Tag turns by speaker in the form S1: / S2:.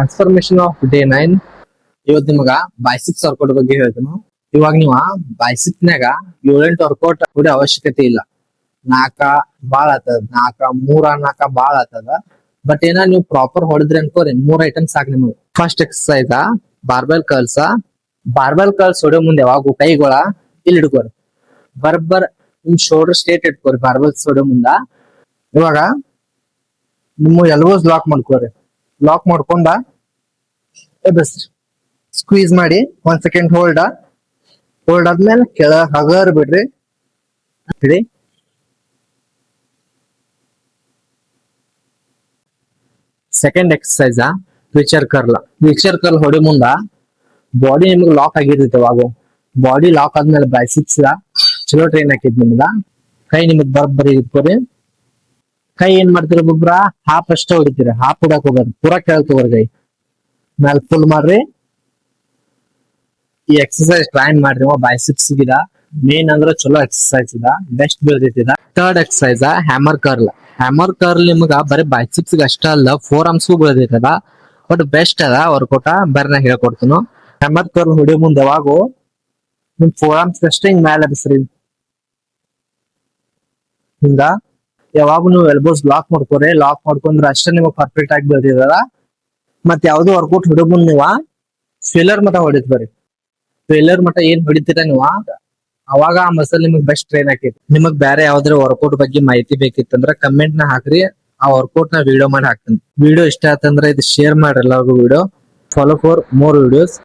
S1: Transformation of day 9 ಇವತ್ತು ನಿಮಗ biceps workout ಬಗ್ಗೆ ಹೇಳ್ತೀನಿ. ಇವಾಗ ನೀವ ಬೈಸಿಪ್ಸ್ನಾಗ 7-8 ವರ್ಕೌಟ್ ಹೊಡೆ ಅವಶ್ಯಕತೆ ಇಲ್ಲ. 4 ಬಾಳ ಆತದ, 4 ಬಾಳ ಆತದ. ಬಟ್ ಏನ ನೀವು ಪ್ರಾಪರ್ ಹೊಡೆದ್ರಿ ಅನ್ಕೋರಿ 3 ಐಟಮ್ ಸಾಕು ನಿಮಗೆ. First exercise barbell curls. Barbell curls ಹೊಡೆ ಮುಂದೆ ಯಾವಾಗ ಕೈಗಳ ಇಲ್ಲಿ ಹಿಡ್ಕೋರಿ, ಬರ್ಬರ್ ನಿಮ್ ಶೋಲ್ಡರ್ ಸ್ಟ್ರೇಟ್ ಇಟ್ಕೋರಿ. ಬಾರ್ಬೆಲ್ಸ್ ಹೊಡೆ ಮುಂದ ಇವಾಗ ನಿಮ್ಮ ಎಲ್ಬೋಸ್ ಲಾಕ್ ಮಾಡ್ಕೋರಿ. ಲಾಕ್ ಮಾಡ್ಕೊಂಡ ಎಬ್ಬಿಸ್ರಿ, ಸ್ಕ್ವೀಸ್ ಮಾಡಿ 1 ಸೆಕೆಂಡ್ ಹೋಲ್ಡ್ ಆದ್ಮೇಲೆ ಕೆಳ ಹಗರ್ ಬಿಡ್ರಿ. ಹಿಡಿ. Second exercise twitcher curl. Twitcher curl ಹೊಡಿ ಮುಂದ ಬಾಡಿ ನಿಮ್ಗೆ ಲಾಕ್ ಆಗಿರ್ತೈತೆ. ಅವಾಗ ಬಾಡಿ ಲಾಕ್ ಆದ್ಮೇಲೆ ಬೈಸಿಪ್ಸ್ ಚಲೋ ಟ್ರೈನ್ ಹಾಕಿದ್ ನಿಮ್ಗ. ಕೈ ನಿಮಗ್ ಬರೀ ಇಟ್ಕೋರಿ. ಕೈ ಏನ್ ಮಾಡ್ತೀರಿ, ಒಬ್ಬೊಬ್ರ ಹಾಫ್ ಅಷ್ಟೇ ಹೊಡಿತೀರಿ. ಹಾಫ್ ಹೊಡಕ್ ಹೋಗೋದು, ಪೂರಾ ಕೆಳಗ್ ತಗೋರಿ. ಕೈ ಮ್ಯಾಲ್ ಫುಲ್ ಮಾಡ್ರಿ. ಈ ಎಕ್ಸರ್ಸೈಸ್ ಟ್ರೈ ಮಾಡ್ರಿ. ಬೈಸಿಪ್ಸ್ ಗಿದ ಮೇನ್ ಅಂದ್ರೆ ಚಲೋ ಎಕ್ಸರ್ಸೈಸ್ ಇದ, ಬೆಸ್ಟ್ ಬೀಳ್ತೈತಿದ. Third exercise hammer curl. Hammer curl ನಿಮ್ಗ ಬರೀ ಬೈಸಿಪ್ಸ್ ಅಷ್ಟ ಅಲ್ಲ, 4 ಆರ್ಮ್ಸ್ಗೂ ಬೀಳ್ತೈತದ. ಬಟ್ ಬೆಸ್ಟ್ ಅದ ವರ್ಕೌಟ. ಬರ್ನ ಹೇಳ್ಕೊಡ್ತೀನಿ. ಹ್ಯಾಮರ್ ಕರ್ಲ್ ಹೊಡಿಯೋ ಮುಂದೆ ಯಾವಾಗೂ ನಿಮ್ 4 ಆರ್ಮ್ಸ್ ಅಷ್ಟೇ ಹಿಂಗ್ ಮ್ಯಾಲ ಎಬ್ಬಿಸ್ರಿ. ಹಿಂಗ ಯಾವಾಗ ನೀವು ಎಲ್ಬೋಸ್ ಲಾಕ್ ಮಾಡ್ಕೋರಿ. ಲಾಕ್ ಮಾಡ್ಕೊಂಡ್ರೆ ಅಷ್ಟೇ ನಿಮಗೆ ಪರ್ಫೆಕ್ಟ್ ಆಗಿ ಬೀಳ್ತಿದಲ್ಲ. ಮತ್ ಯಾವ್ದು ವರ್ಕೌಟ್ ಹೊಡೋ ಮುಂದ್ ನೀವ ಫೇಲರ್ ಮಟ ಹೊಡಿತ್ ಬರ್ರಿ. ಫೇಲರ್ ಮಟ ಏನ್ ಹೊಡಿತೀರ ನೀವ, ಅವಾಗ ಆ ಮಸಲ್ ನಿಮಗ್ ಬೆಸ್ಟ್ ಟ್ರೈನ್ ಆಕೈತಿ. ನಿಮಗ್ ಬೇರೆ ಯಾವ್ದಾರ ವರ್ಕೌಟ್ ಬಗ್ಗೆ ಮಾಹಿತಿ ಬೇಕಿತ್ತಂದ್ರ ಕಮೆಂಟ್ ನ ಹಾಕ್ರಿ. ಆ ವರ್ಕೌಟ್ ನ ವಿಡಿಯೋ ಮಾಡಿ ಹಾಕ್ತೀನಿ. ವಿಡಿಯೋ ಇಷ್ಟ ಆತಂದ್ರ ಇದು ಶೇರ್ ಮಾಡ್ರಿ ಎಲ್ಲರಿಗೂ. Video follow for more videos.